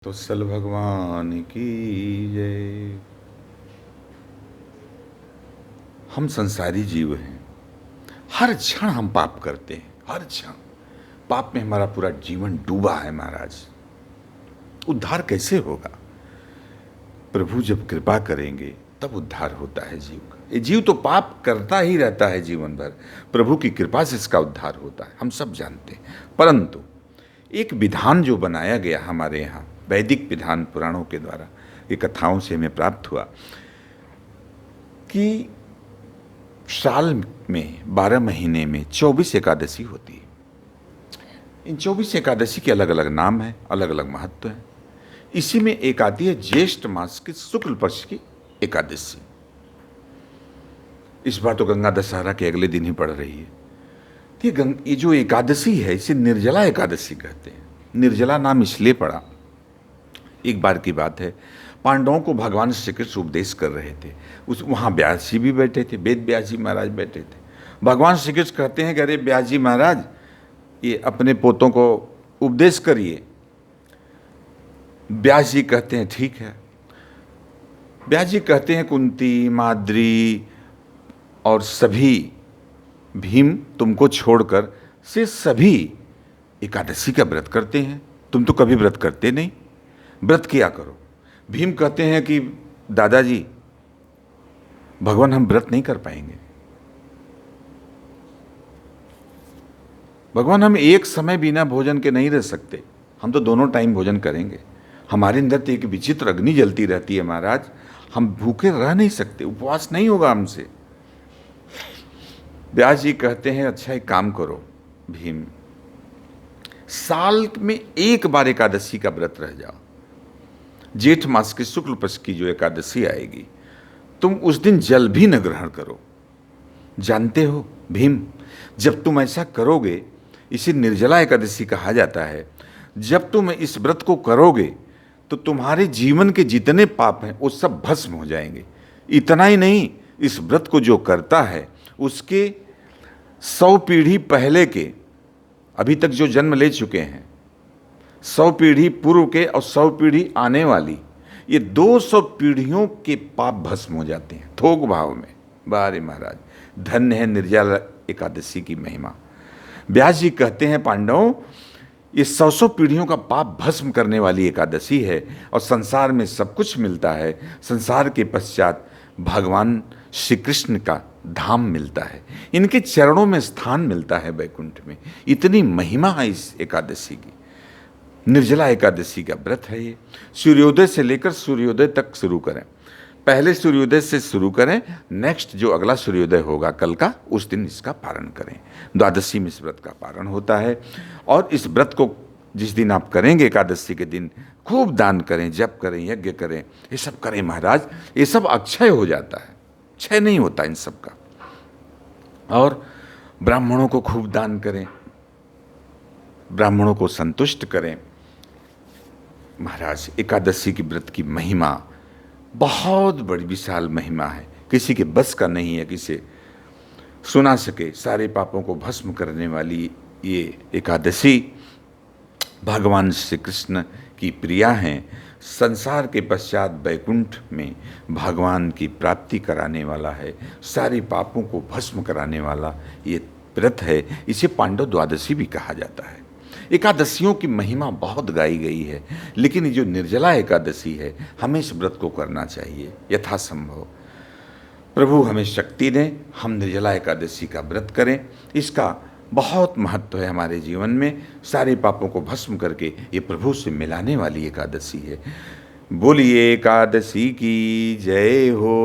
तो सल भगवान की जय। हम संसारी जीव हैं। हर क्षण हम पाप करते हैं, हर क्षण पाप में हमारा पूरा जीवन डूबा है महाराज। उद्धार कैसे होगा? प्रभु जब कृपा करेंगे तब उद्धार होता है जीव का। ये जीव तो पाप करता ही रहता है जीवन भर, प्रभु की कृपा से इसका उद्धार होता है, हम सब जानते हैं। परंतु एक विधान जो बनाया गया हमारे यहाँ, वैदिक विधान पुराणों के द्वारा, ये कथाओं से हमें प्राप्त हुआ कि साल में 12 महीने में 24 एकादशी होती है। इन 24 एकादशी के अलग अलग नाम हैं, अलग अलग महत्व हैं। इसी में एक आती है ज्येष्ठ मास की शुक्ल पक्ष की एकादशी। इस बार तो गंगा दशहरा के अगले दिन ही पड़ रही है। ये जो एकादशी है इसे निर्जला एकादशी कहते हैं। निर्जला नाम इसलिए पड़ा, एक बार की बात है, पांडवों को भगवान श्री कृष्ण उपदेश कर रहे थे। वहाँ व्यास जी भी बैठे थे, वेद व्यास जी महाराज बैठे थे। भगवान श्री कृष्ण कहते हैं कि अरे व्यास जी महाराज, ये अपने पोतों को उपदेश करिए। व्यास जी कहते हैं ठीक है। व्यास जी कहते हैं कुंती, माद्री और सभी, भीम तुमको छोड़कर से सभी एकादशी का व्रत करते हैं, तुम तो कभी व्रत करते नहीं, व्रत किया करो। भीम कहते हैं कि दादाजी भगवान हम व्रत नहीं कर पाएंगे, भगवान हम एक समय बिना भोजन के नहीं रह सकते, हम तो दोनों टाइम भोजन करेंगे। हमारे अंदर तो एक विचित्र अग्नि जलती रहती है महाराज, हम भूखे रह नहीं सकते, उपवास नहीं होगा हमसे। व्यास जी कहते हैं अच्छा एक काम करो भीम, साल में एक बार एकादशी का व्रत रह जाओ। जेठ मास की शुक्ल पक्ष की जो एकादशी आएगी, तुम उस दिन जल भी न ग्रहण करो। जानते हो भीम, जब तुम ऐसा करोगे, इसे निर्जला एकादशी कहा जाता है, जब तुम इस व्रत को करोगे तो तुम्हारे जीवन के जितने पाप हैं वो सब भस्म हो जाएंगे। इतना ही नहीं, इस व्रत को जो करता है उसके 100 पीढ़ी पहले के, अभी तक जो जन्म ले चुके हैं, 100 पीढ़ी पूर्व के और 100 पीढ़ी आने वाली, ये 200 पीढ़ियों के पाप भस्म हो जाते हैं थोक भाव में। बारे महाराज, धन्य है निर्जला एकादशी की महिमा। व्यास जी कहते हैं पांडवों, ये 100 पीढ़ियों का पाप भस्म करने वाली एकादशी है और संसार में सब कुछ मिलता है। संसार के पश्चात भगवान श्री कृष्ण का धाम मिलता है, इनके चरणों में स्थान मिलता है वैकुंठ में। इतनी महिमा है इस एकादशी की। निर्जला एकादशी का व्रत है ये। सूर्योदय से लेकर सूर्योदय तक शुरू करें, पहले सूर्योदय से शुरू करें, नेक्स्ट जो अगला सूर्योदय होगा कल का, उस दिन इसका पारण करें। द्वादशी में इस व्रत का पारण होता है। और इस व्रत को जिस दिन आप करेंगे एकादशी के दिन, खूब दान करें, जप करें, यज्ञ करें, ये सब करें महाराज। ये सब अक्षय हो जाता है, क्षय नहीं होता इन सब का। और ब्राह्मणों को खूब दान करें, ब्राह्मणों को संतुष्ट करें। महाराज एकादशी की व्रत की महिमा बहुत बड़ी विशाल महिमा है, किसी के बस का नहीं है किसे सुना सके। सारे पापों को भस्म करने वाली ये एकादशी भगवान श्री कृष्ण की प्रिया हैं। संसार के पश्चात वैकुंठ में भगवान की प्राप्ति कराने वाला है, सारे पापों को भस्म कराने वाला ये व्रत है। इसे पांडव द्वादशी भी कहा जाता है। एकादशियों की महिमा बहुत गाई गई है, लेकिन ये जो निर्जला एकादशी है, हमें इस व्रत को करना चाहिए यथासंभव। प्रभु हमें शक्ति दें, हम निर्जला एकादशी का व्रत करें। इसका बहुत महत्व है हमारे जीवन में। सारे पापों को भस्म करके ये प्रभु से मिलाने वाली एकादशी है। बोलिए एकादशी की जय हो।